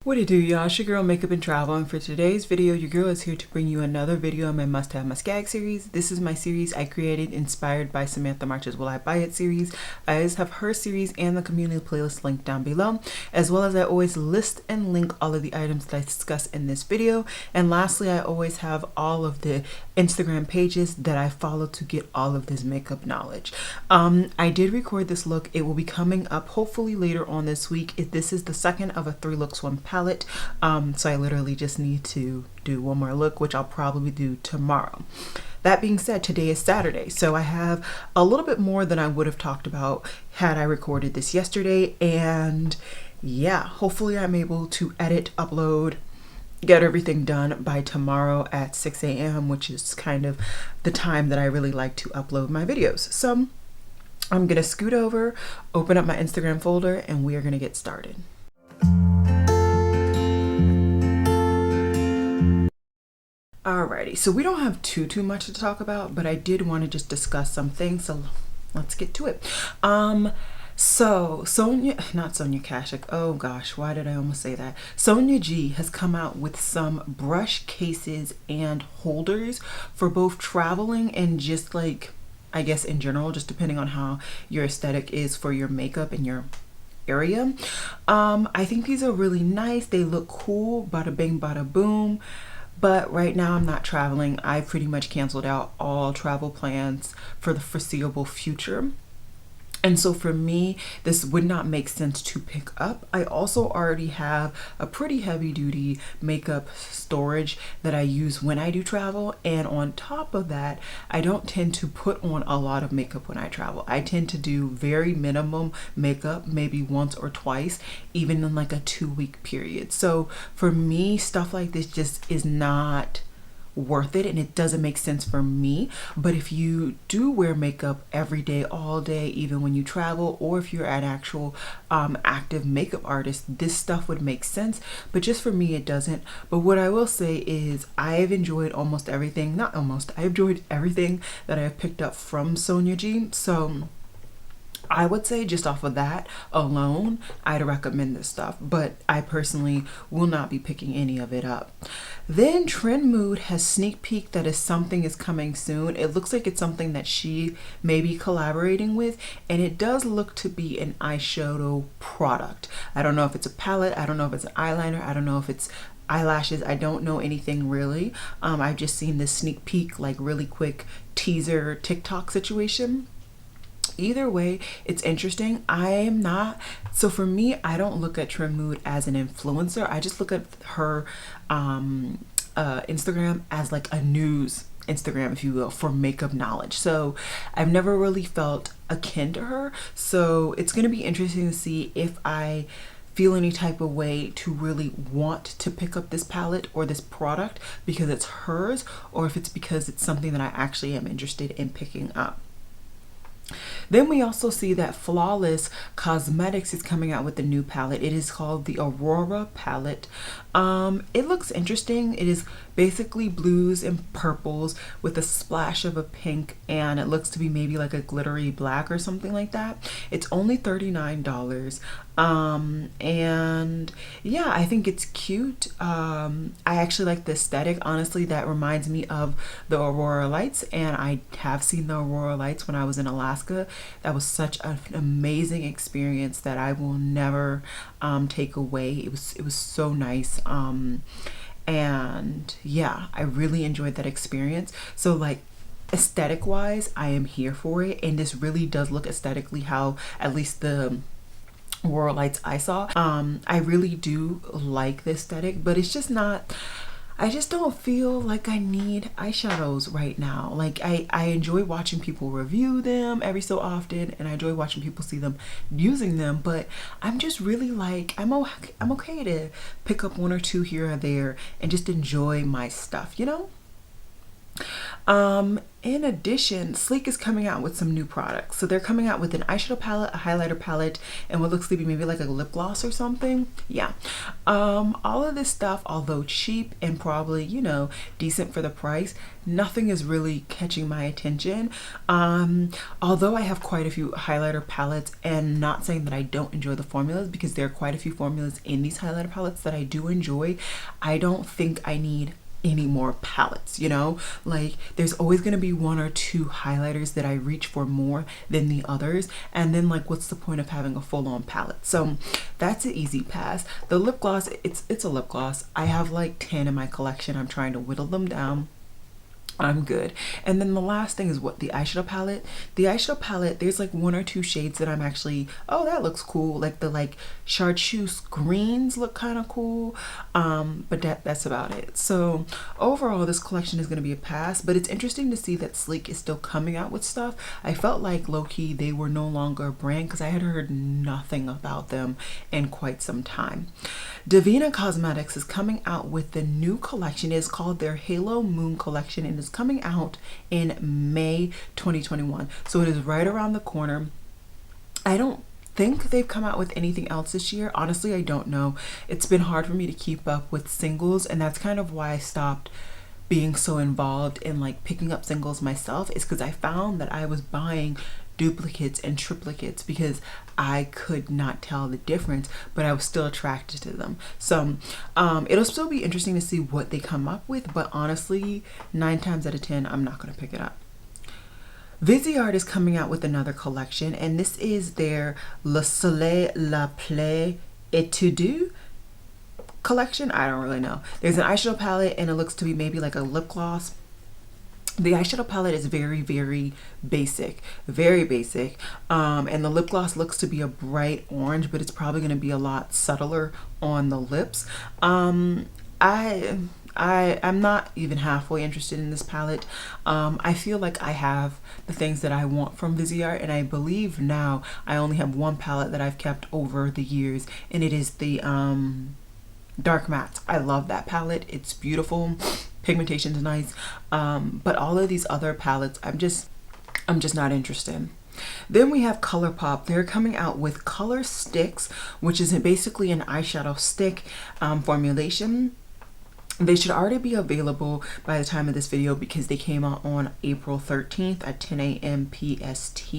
What it do, y'all? It's your girl Makeup and Travel, and for today's video, your girl is here to bring you another video on my must-have must-gag series. This is my series I created inspired by Samantha March's Will I Buy It series. I always have her series and the community playlist linked down below, as well as I always list and link all of the items that I discuss in this video. And lastly, I always have all of the Instagram pages that I follow to get all of this makeup knowledge. I did record this look. It will be coming up hopefully later on this week. This is the second of a 3 looks 1 palette, so I literally just need to do one more look, which I'll probably do tomorrow. That being said, today is Saturday, so I have a little bit more than I would have talked about had I recorded this yesterday. And yeah, hopefully I'm able to edit, upload, get everything done by tomorrow at 6 a.m., which is kind of the time that I really like to upload my videos. So I'm gonna scoot over, open up my Instagram folder, and we are gonna get started. Alrighty, so we don't have too much to talk about, but I did want to just discuss some things, so let's get to it. So not Sonia Kashuk, oh gosh, why did I almost say that? Sonia G has come out with some brush cases and holders for both traveling and just like, I guess in general, just depending on how your aesthetic is for your makeup and your area. I think these are really nice. They look cool, bada bing, bada boom. But right now I'm not traveling. I pretty much canceled out all travel plans for the foreseeable future. And so for me, this would not make sense to pick up. I also already have a pretty heavy duty makeup storage that I use when I do travel. And on top of that, I don't tend to put on a lot of makeup when I travel. I tend to do very minimum makeup, maybe once or twice, even in like a 2-week period. So for me, stuff like this just is not worth it, and it doesn't make sense for me. But if you do wear makeup every day, all day, even when you travel, or if you're an actual active makeup artist, this stuff would make sense. But just for me, it doesn't. But what I will say is I've enjoyed almost everything, not almost, I've enjoyed everything that I've picked up from Sonia G. So I would say just off of that alone, I'd recommend this stuff, but I personally will not be picking any of it up. Then Trend Mood has sneak peek that something is coming soon. It looks like it's something that she may be collaborating with, and it does look to be an eyeshadow product. I don't know if it's a palette, I don't know if it's an eyeliner, I don't know if it's eyelashes, I don't know anything really. I've just seen this sneak peek, like really quick teaser TikTok situation. Either way, it's interesting. So for me, I don't look at Trend Mood as an influencer. I just look at her Instagram as like a news Instagram, if you will, for makeup knowledge. So I've never really felt akin to her. So it's going to be interesting to see if I feel any type of way to really want to pick up this palette or this product because it's hers, or if it's because it's something that I actually am interested in picking up. Then we also see that Flawless Cosmetics is coming out with a new palette. It is called the Aurora palette. It looks interesting. It is basically blues and purples with a splash of a pink, and it looks to be maybe like a glittery black or something like that. It's only $39. And yeah, I think it's cute. I actually like the aesthetic. Honestly, that reminds me of the Aurora Lights, and I have seen the Aurora Lights when I was in Alaska. That was such an amazing experience that I will never take away. It was so nice. And yeah, I really enjoyed that experience. So like aesthetic wise, I am here for it, and this really does look aesthetically how at least the Aurora Lights I saw. I really do like the aesthetic, but it's just not, I just don't feel like I need eyeshadows right now. Like I enjoy watching people review them every so often, and I enjoy watching people see them using them, but I'm just really like, I'm okay to pick up 1 or 2 here or there and just enjoy my stuff, you know? In addition, Sleek is coming out with some new products. So they're coming out with an eyeshadow palette, a highlighter palette, and what looks to be maybe like a lip gloss or something. Yeah. All of this stuff, although cheap and probably, you know, decent for the price, nothing is really catching my attention. Although I have quite a few highlighter palettes, and not saying that I don't enjoy the formulas, because there are quite a few formulas in these highlighter palettes that I do enjoy, I don't think I need any more palettes, you know? Like, there's always going to be one or two highlighters that I reach for more than the others, and then like, what's the point of having a full-on palette? So that's an easy pass. The lip gloss, it's a lip gloss. I have like 10 in my collection. I'm trying to whittle them down. I'm good. And then the last thing is what, the eyeshadow palette. The eyeshadow palette, there's like one or two shades that I'm actually, oh, that looks cool. Like the like chartreuse greens look kind of cool. But that's about it. So overall, this collection is going to be a pass, but it's interesting to see that Sleek is still coming out with stuff. I felt like low-key they were no longer a brand, because I had heard nothing about them in quite some time. Devinah Cosmetics is coming out with the new collection. It's called their Halo Moon collection, and is coming out in May 2021. So it is right around the corner. I don't think they've come out with anything else this year. Honestly, I don't know. It's been hard for me to keep up with singles, and that's kind of why I stopped being so involved in like picking up singles myself, is because I found that I was buying duplicates and triplicates because I could not tell the difference, but I was still attracted to them. So it'll still be interesting to see what they come up with, but honestly, 9 times out of 10, I'm not going to pick it up. Viseart is coming out with another collection, and this is their Le Soleil La Play Etude collection. I don't really know. There's an eyeshadow palette, and it looks to be maybe like a lip gloss. The eyeshadow palette is very, very basic, very basic. And the lip gloss looks to be a bright orange, but it's probably going to be a lot subtler on the lips. I'm not even halfway interested in this palette. I feel like I have the things that I want from Viseart, and I believe now I only have one palette that I've kept over the years, and it is the Dark Matte. I love that palette. It's beautiful. Pigmentation is nice. But all of these other palettes, I'm just not interested. Then we have ColourPop. They're coming out with Color Sticks, which is basically an eyeshadow stick formulation. They should already be available by the time of this video, because they came out on April 13th at 10 a.m. PST.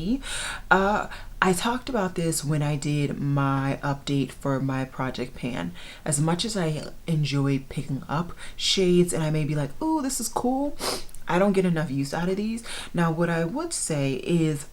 I talked about this when I did my update for my Project Pan. As much as I enjoy picking up shades and I may be like, oh, this is cool, I don't get enough use out of these. Now, what I would say is,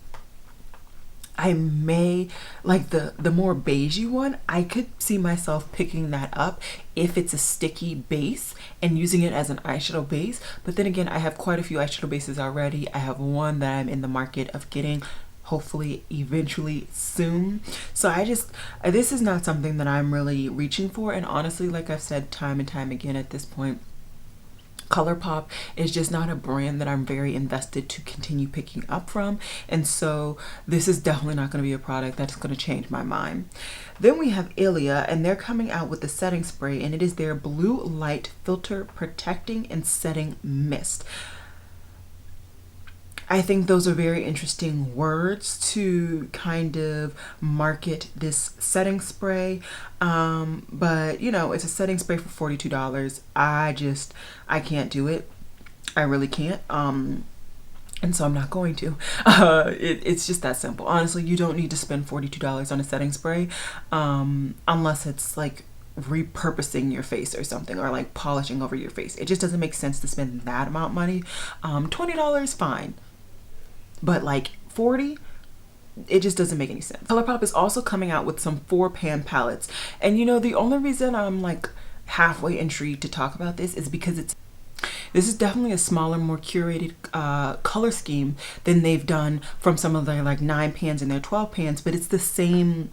I may like the more beigey one. I could see myself picking that up if it's a sticky base and using it as an eyeshadow base. But then again, I have quite a few eyeshadow bases already. I have one that I'm in the market of getting, hopefully eventually soon. So this is not something that I'm really reaching for. And honestly, like I've said time and time again at this point, ColourPop is just not a brand that I'm very invested to continue picking up from, and so this is definitely not going to be a product that's going to change my mind. Then we have Elie, and they're coming out with the setting spray, and it is their Blue Light Filter Protecting and Setting Mist. I think those are very interesting words to kind of market this setting spray. But you know, it's a setting spray for $42. I can't do it. I really can't. And so I'm not going to. It's just that simple. Honestly, you don't need to spend $42 on a setting spray unless it's like repurposing your face or something, or like polishing over your face. It just doesn't make sense to spend that amount of money. $20, fine. But like 40, it just doesn't make any sense. ColourPop is also coming out with some 4-pan palettes. And you know, the only reason I'm like halfway intrigued to talk about this is because this is definitely a smaller, more curated color scheme than they've done from some of their like 9 pans and their 12 pans, but it's the same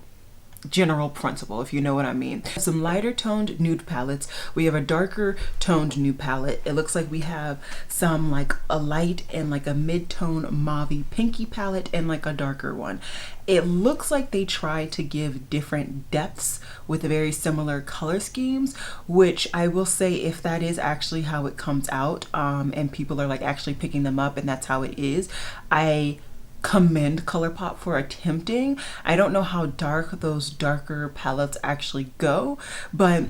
general principle, if you know what I mean. Some lighter toned nude palettes. We have a darker toned nude palette. It looks like we have some like a light and like a mid-tone mauve pinky palette and like a darker one. It looks like they try to give different depths with very similar color schemes, which I will say, if that is actually how it comes out, and people are like actually picking them up and that's how it is, I commend ColourPop for attempting. I don't know how dark those darker palettes actually go, but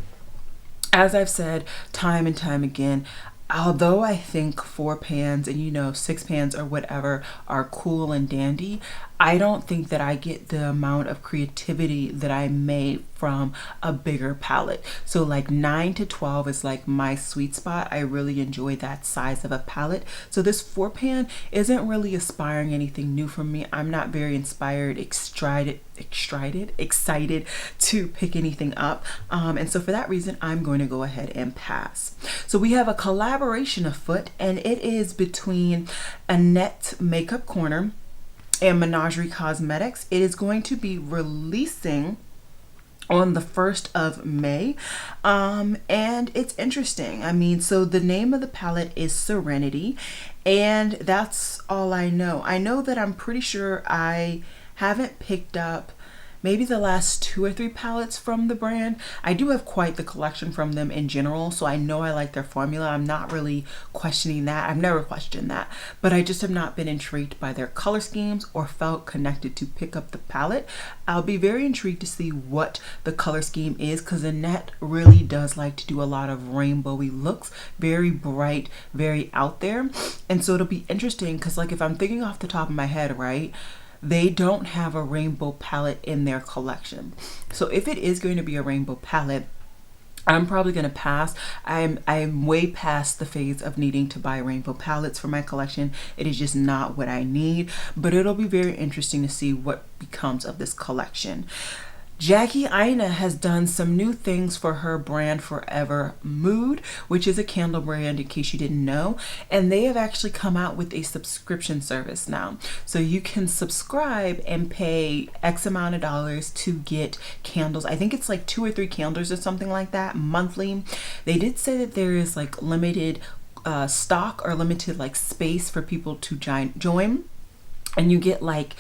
as I've said time and time again, although I think 4 pans and, you know, 6 pans or whatever are cool and dandy, I don't think that I get the amount of creativity that I made from a bigger palette. So like 9 to 12 is like my sweet spot. I really enjoy that size of a palette. So this 4 pan isn't really aspiring anything new for me. I'm not very inspired, excited to pick anything up. And so for that reason, I'm going to go ahead and pass. So we have a collaboration afoot, and it is between Annettes Makeup Corner and Menagerie Cosmetics. It is going to be releasing on the 1st of May, and it's interesting. I mean, so the name of the palette is Serenity, and that's all I know. I know that I'm pretty sure I haven't picked up maybe the last 2 or 3 palettes from the brand. I do have quite the collection from them in general, so I know I like their formula. I'm not really questioning that. I've never questioned that, but I just have not been intrigued by their color schemes or felt connected to pick up the palette. I'll be very intrigued to see what the color scheme is, because Annette really does like to do a lot of rainbowy looks, very bright, very out there. And so it'll be interesting, because like if I'm thinking off the top of my head, right, they don't have a rainbow palette in their collection. So if it is going to be a rainbow palette, I'm probably going to pass. I'm way past the phase of needing to buy rainbow palettes for my collection. It is just not what I need, but it'll be very interesting to see what becomes of this collection. Jackie Aina has done some new things for her brand Forever Mood, which is a candle brand in case you didn't know, and they have actually come out with a subscription service now. So you can subscribe and pay X amount of dollars to get candles. I think it's like 2 or 3 candles or something like that monthly. They did say that there is like limited stock or limited like space for people to join, and you get like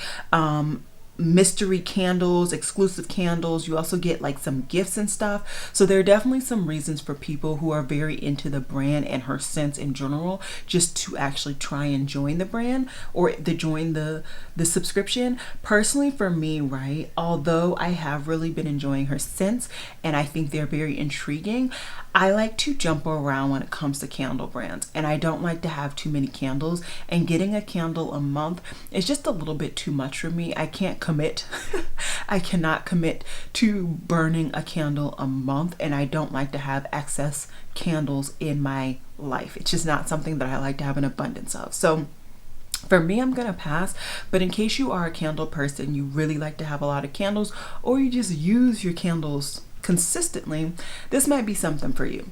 mystery candles, exclusive candles. You also get like some gifts and stuff. So there are definitely some reasons for people who are very into the brand and her scents in general just to actually try and join the brand or to join the subscription. Personally for me, right, although I have really been enjoying her scents and I think they're very intriguing, I like to jump around when it comes to candle brands, and I don't like to have too many candles, and getting a candle a month is just a little bit too much for me. I can't commit. I cannot commit to burning a candle a month, and I don't like to have excess candles in my life. It's just not something that I like to have an abundance of. So for me, I'm gonna pass, but in case you are a candle person, you really like to have a lot of candles, or you just use your candles consistently, this might be something for you.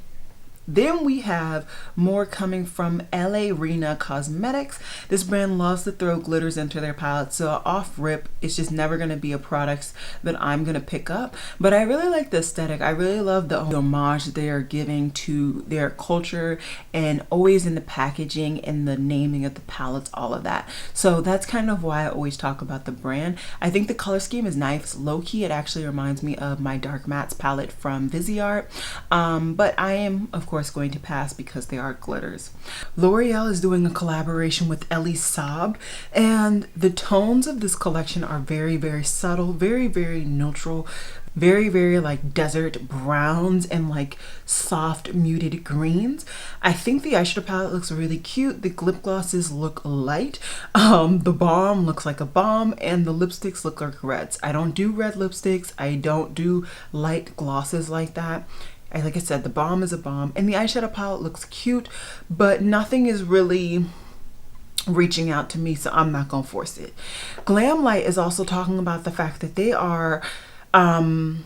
Then we have more coming from Reina Cosmetics. This brand loves to throw glitters into their palettes, so off rip, it's just never going to be a product that I'm going to pick up. But I really like the aesthetic. I really love the homage they are giving to their culture, and always in the packaging and the naming of the palettes, all of that. So that's kind of why I always talk about the brand. I think the color scheme is nice. Low-key, it actually reminds me of my Dark Mattes palette from Viseart. But I am, of course, going to pass because they are glitters. Loreal is doing a collaboration with Elie Saab, and the tones of this collection are very, very subtle, very, very neutral, very, very like desert browns and like soft muted greens. I think the eyeshadow palette looks really cute. The lip glosses look light. The balm looks like a balm, and the lipsticks look like reds. I don't do red lipsticks. I don't do light glosses like that. Like I said, the balm is a balm, and the eyeshadow palette looks cute, but nothing is really reaching out to me, so I'm not gonna force it. Glamlight is also talking about the fact that they are coming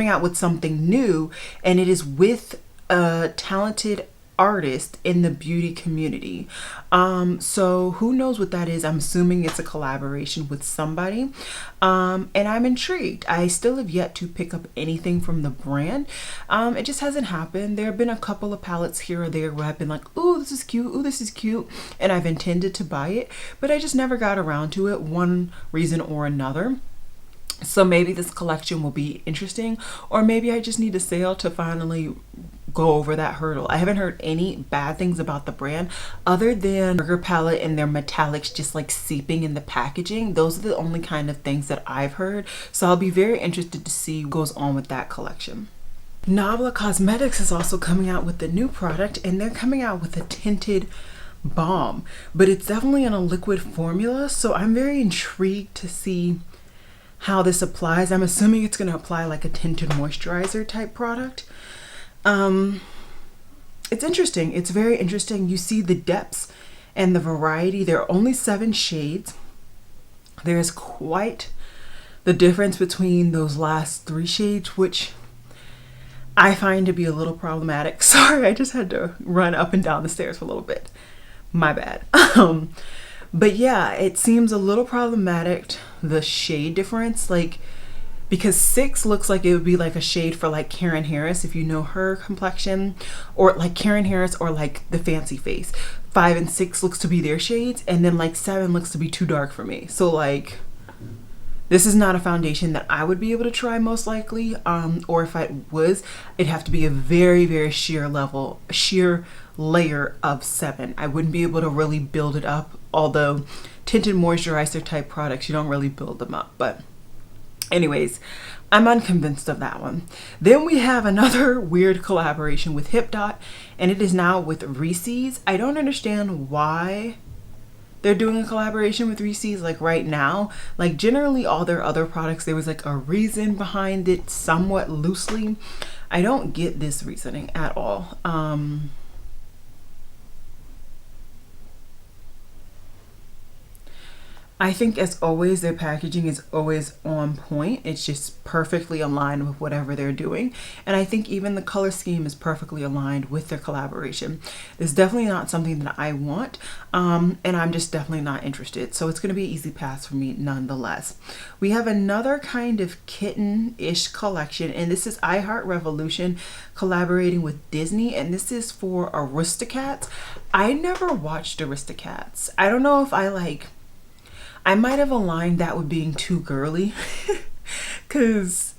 out with something new, and it is with a talented artist in the beauty community. So who knows what that is? I'm assuming it's a collaboration with somebody. And I'm intrigued. I still have yet to pick up anything from the brand. It just hasn't happened. There have been a couple of palettes here or there where I've been like, oh, this is cute. Oh, this is cute. And I've intended to buy it, but I just never got around to it, one reason or another. So maybe this collection will be interesting, or maybe I just need a sale to finally go over that hurdle. I haven't heard any bad things about the brand other than Burger palette and their metallics just like seeping in the packaging. Those are the only kind of things that I've heard. So I'll be very interested to see what goes on with that collection. Nabla Cosmetics is also coming out with a new product, and they're coming out with a tinted balm, but it's definitely in a liquid formula. So I'm very intrigued to see how this applies. I'm assuming it's going to apply like a tinted moisturizer type product. It's interesting. It's very interesting. You see the depths and the variety. There are only 7 shades. There's quite the difference between those last 3 shades, which I find to be a little problematic. Sorry, I just had to run up and down the stairs for a little bit. My bad. But yeah, it seems a little problematic, the shade difference, like, because 6 looks like it would be like a shade for like Karen Harris, if you know her complexion, or like Karen Harris, or like the Fancy Face. 5 and 6 looks to be their shades, and then like 7 looks to be too dark for me. So like, this is not a foundation that I would be able to try most likely, or if I was, it'd have to be a very, very sheer layer of 7. I wouldn't be able to really build it up, although tinted moisturizer type products, you don't really build them up. But anyways, I'm unconvinced of that one. Then we have another weird collaboration with Hip Dot, and it is now with Reese's. I don't understand why they're doing a collaboration with Reese's like right now. Like generally all their other products, there was like a reason behind it somewhat loosely. I don't get this reasoning at all. I think as always, their packaging is always on point. It's just perfectly aligned with whatever they're doing. And I think even the color scheme is perfectly aligned with their collaboration. It's definitely not something that I want, and I'm just definitely not interested. So it's going to be an easy pass for me nonetheless. We have another kind of kitten-ish collection, and this is iHeart Revolution collaborating with Disney, and this is for Aristocats. I never watched Aristocats. I don't know if I might have aligned that with being too girly, because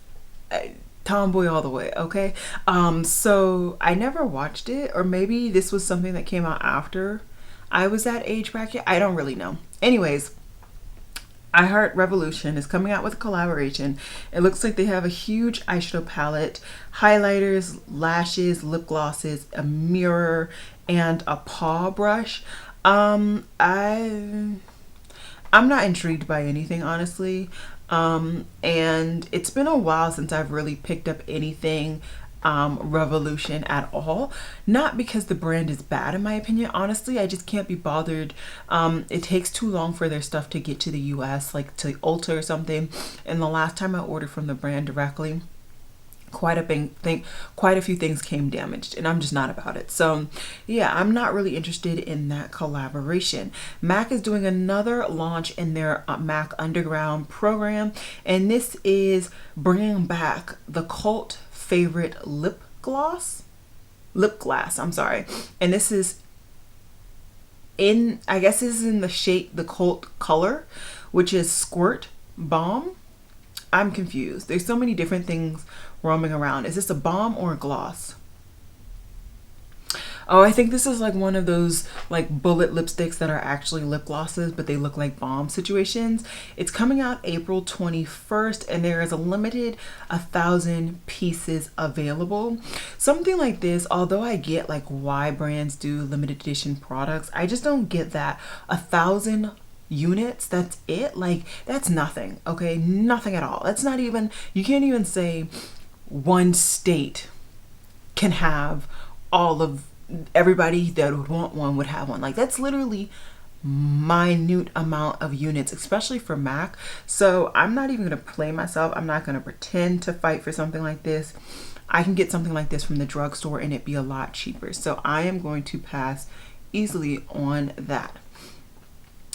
tomboy all the way, okay? So I never watched it, or maybe this was something that came out after I was that age bracket. I don't really know. Anyways, iHeart Revolution is coming out with a collaboration. It looks like they have a huge eyeshadow palette, highlighters, lashes, lip glosses, a mirror, and a paw brush. I'm not intrigued by anything, honestly. And it's been a while since I've really picked up anything Revolution at all. Not because the brand is bad, in my opinion. Honestly, I just can't be bothered. It takes too long for their stuff to get to the US, like to Ulta or something. And the last time I ordered from the brand directly, quite a few things came damaged, and I'm just not about it. So yeah, I'm not really interested in that collaboration. MAC is doing another launch in their MAC Underground program, and this is bringing back the cult favorite lip glass, I'm sorry. And this is I guess this is in the shade, the cult color, which is Squirt Balm. I'm confused. There's so many different things roaming around. Is this a balm or a gloss? Oh, I think this is like one of those like bullet lipsticks that are actually lip glosses, but they look like balm situations. It's coming out April 21st, and there is a limited 1,000 pieces available. Something like this, although I get like why brands do limited edition products, I just don't get that 1,000 units, that's it. Like, that's nothing. Okay, nothing at all. That's not even, you can't even say one state can have all of, everybody that would want one would have one. Like, that's literally minute amount of units, especially for MAC. So I'm not even gonna play myself. I'm not gonna pretend to fight for something like this. I can get something like this from the drugstore and it'd be a lot cheaper. So I am going to pass easily on that.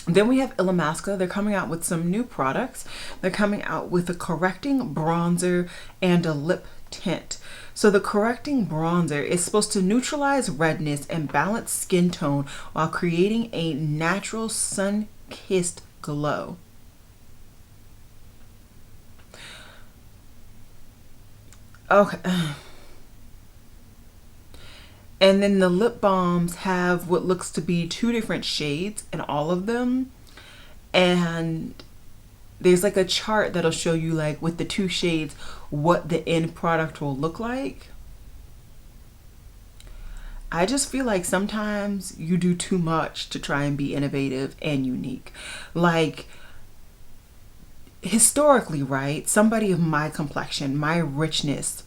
Then we have Illamasqua. They're coming out with some new products. They're coming out with a correcting bronzer and a lip tint. So the correcting bronzer is supposed to neutralize redness and balance skin tone while creating a natural sun-kissed glow. Okay. And then the lip balms have what looks to be 2 different shades in all of them. And there's like a chart that'll show you, like, with the 2 shades, what the end product will look like. I just feel like sometimes you do too much to try and be innovative and unique. Like, historically, right, somebody of my complexion, my richness,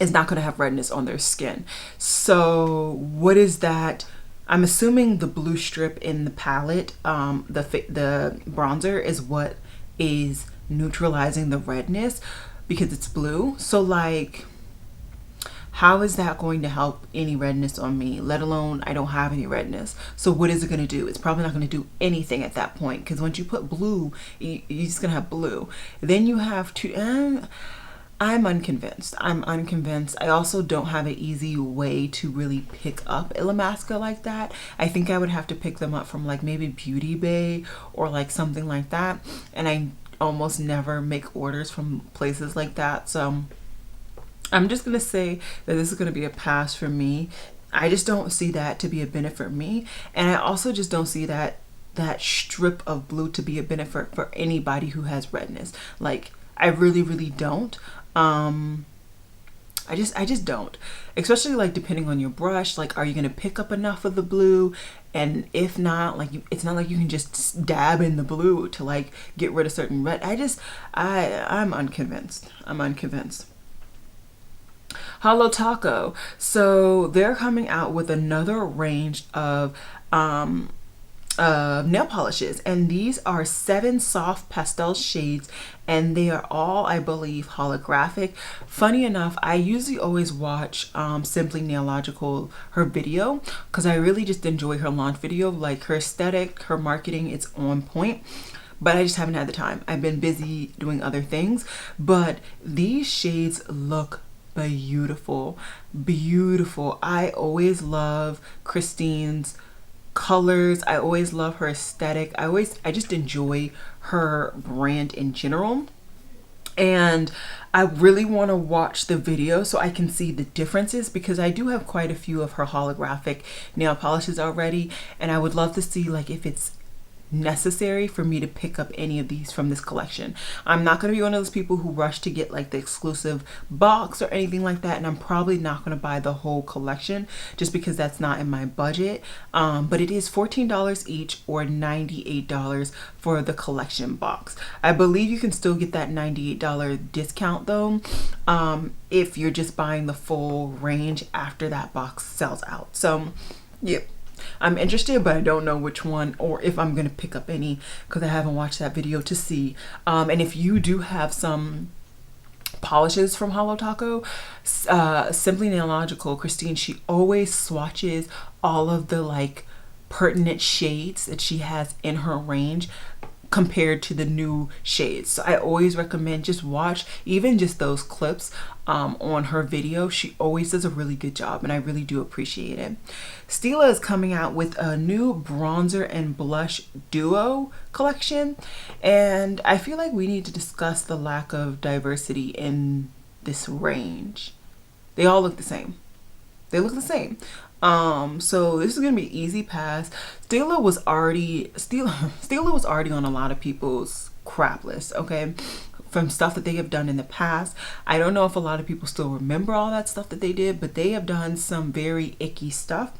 is not going to have redness on their skin. So what is that? I'm assuming the blue strip in the palette, the bronzer, is what is neutralizing the redness because it's blue. So, like, how is that going to help any redness on me, let alone I don't have any redness? So what is it going to do? It's probably not going to do anything at that point, because once you put blue, you're just going to have blue. Then you have to... I'm unconvinced. I also don't have an easy way to really pick up Illamasqua like that. I think I would have to pick them up from, like, maybe Beauty Bay or like something like that. And I almost never make orders from places like that. So I'm just going to say that this is going to be a pass for me. I just don't see that to be a benefit for me. And I also just don't see that strip of blue to be a benefit for anybody who has redness. Like, I really, really don't. I just don't, especially, like, depending on your brush. Like, are you going to pick up enough of the blue? And if not, like, it's not like you can just dab in the blue to, like, get rid of certain red. I'm unconvinced. Holo Taco. So they're coming out with another range of nail polishes, and these are 7 soft pastel shades, and they are all, I believe, holographic. Funny enough, I usually always watch Simply Nailogical, her video, because I really just enjoy her launch video. Like, her aesthetic, her marketing, it's on point, but I just haven't had the time. I've been busy doing other things. But these shades look beautiful. I always love Christine's colors. I always love her aesthetic. I just enjoy her brand in general. And I really want to watch the video so I can see the differences, because I do have quite a few of her holographic nail polishes already, and I would love to see, like, if it's necessary for me to pick up any of these from this collection. I'm not going to be one of those people who rush to get, like, the exclusive box or anything like that, and I'm probably not going to buy the whole collection just because that's not in my budget. But it is $14 each, or $98 for the collection box. I believe you can still get that $98 discount though, if you're just buying the full range after that box sells out. So yeah, I'm interested, but I don't know which one or if I'm going to pick up any, because I haven't watched that video to see. And if you do have some polishes from Holo Taco, Simply Nailogical, Christine, she always swatches all of the, like, pertinent shades that she has in her range compared to the new shades. So I always recommend just watch even just those clips on her video. She always does a really good job, and I really do appreciate it. Stila is coming out with a new bronzer and blush duo collection, and I feel like we need to discuss the lack of diversity in this range. They all look the same. So this is gonna be easy pass. Stila was already on a lot of people's crap list, okay, from stuff that they have done in the past. I don't know if a lot of people still remember all that stuff that they did, but they have done some very icky stuff,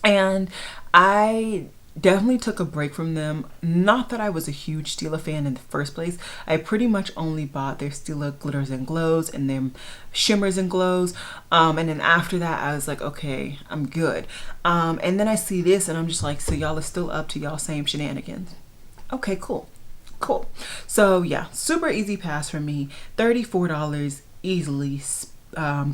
and I definitely took a break from them. Not that I was a huge Stila fan in the first place. I pretty much only bought their Stila glitters and glows and their shimmers and glows, and then after that I was like, okay, I'm good. And then I see this and I'm just like, so y'all are still up to y'all same shenanigans. Okay, cool. So yeah, super easy pass for me. $34 easily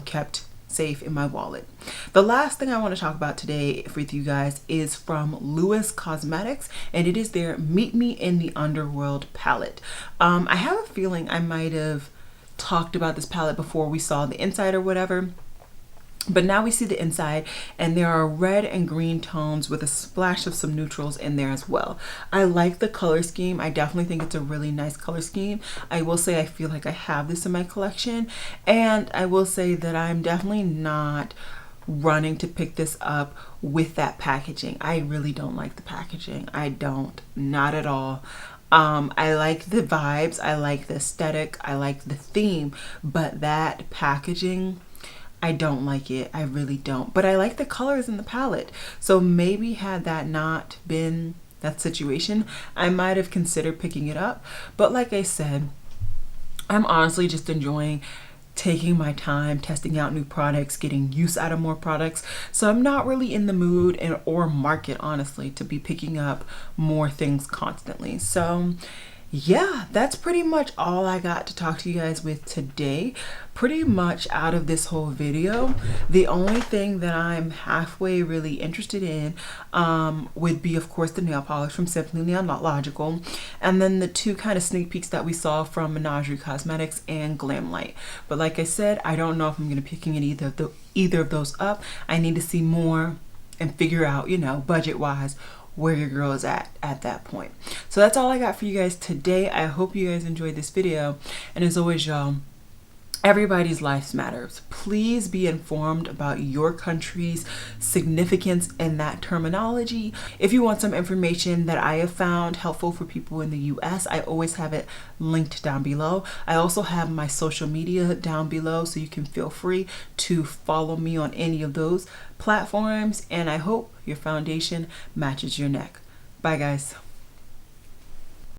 kept safe in my wallet. The last thing I want to talk about today with you guys is from Lois Cosmetics, and it is their Meet Me in the Underworld palette. I have a feeling I might have talked about this palette before we saw the inside or whatever, but now we see the inside, and there are red and green tones with a splash of some neutrals in there as well. I like the color scheme. I definitely think it's a really nice color scheme. I will say I feel like I have this in my collection, and I will say that I'm definitely not running to pick this up with that packaging. I really don't like the packaging. I don't, not at all. I like the vibes, I like the aesthetic, I like the theme, but that packaging, I don't like it. I really don't. But I like the colors in the palette. So maybe had that not been that situation, I might have considered picking it up. But like I said, I'm honestly just enjoying taking my time, testing out new products, getting use out of more products. So I'm not really in the mood or market, honestly, to be picking up more things constantly. So yeah, that's pretty much all I got to talk to you guys with today. Pretty much out of this whole video, the only thing that I'm halfway really interested in would be, of course, the nail polish from Simply Nail, Not Logical, and then the two kind of sneak peeks that we saw from Menagerie Cosmetics and Glamlight. But like I said, I don't know if I'm going to be picking either of those up. I need to see more and figure out, you know, budget-wise, where your girl is at that point. So that's all I got for you guys today. I hope you guys enjoyed this video, and as always, y'all, everybody's lives matters. Please be informed about your country's significance in that terminology. If you want some information that I have found helpful for people in the US, I always have it linked down below. I also have my social media down below, so you can feel free to follow me on any of those platforms, and I hope your foundation matches your neck. Bye guys.